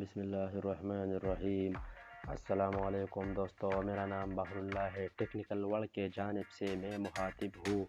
बिस्मिल्लाहिर्रहमानिर्रहीम। अस्सलाम वालेकुम दोस्तों, मेरा नाम बहरुल्लाह है। टेक्निकल वर्ल्ड के जानिब से मैं मुखातिब हूँ।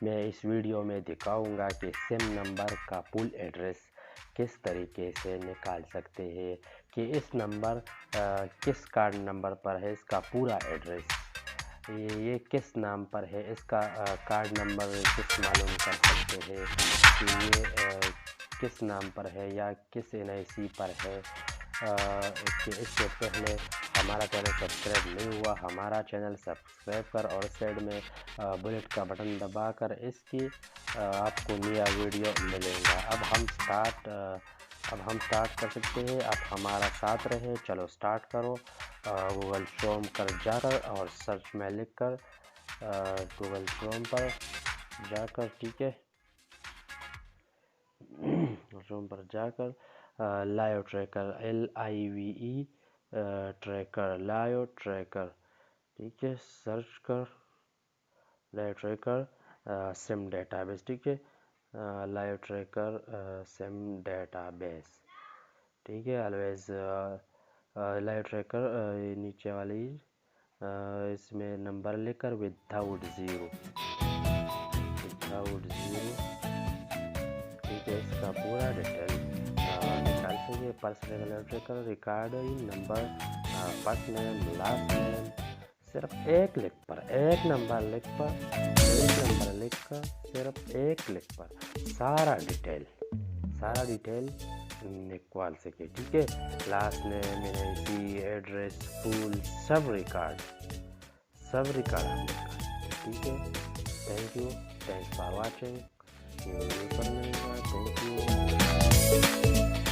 मैं इस वीडियो में दिखाऊंगा कि सिम नंबर का फुल एड्रेस किस तरीके से निकाल सकते हैं, कि इस नंबर किस कार्ड नंबर पर है, इसका पूरा एड्रेस, ये किस नाम पर है, इसका कार्ड नंबर किस मालूम कर सकते हैं कि ये किस नाम पर है या किस NIC पर है। कि इससे पहले हमारा चैनल सब्सक्राइब नहीं हुआ, हमारा चैनल सब्सक्राइब कर और साइड में बुलेट का बटन दबाकर इसकी आपको नया वीडियो मिलेगा। अब हम स्टार्ट कर सकते हैं। आप हमारा साथ रहे, चलो स्टार्ट करो। गूगल क्रोम पर जाकर और सर्च में लिख कर गूगल क्रोम पर जाकर, ठीक है, क्रोम पर जाकर live tracker LIVE tracker, live tracker, ठीक है, सर्च कर लाइव ट्रैकर सिम डेटाबेस, ठीक है, लाइव ट्रैकर सिम डेटाबेस, ठीक है। ऑलवेज लाइव ट्रैकर नीचे वाली इसमें नंबर लेकर विदाउट ज़ीरो, ठीक है, इसका पूरा डिटेल निकाल सके। Personal live tracker record number, first name, last name, सिर्फ एक क्लिक पर, एक नंबर लिख कर सिर्फ एक क्लिक पर सारा डिटेल निकाल सके, ठीक है। Last name, NIC, address, full, सब रिकॉर्ड हम निकाल, ठीक है। Thanks for watching. Thank you.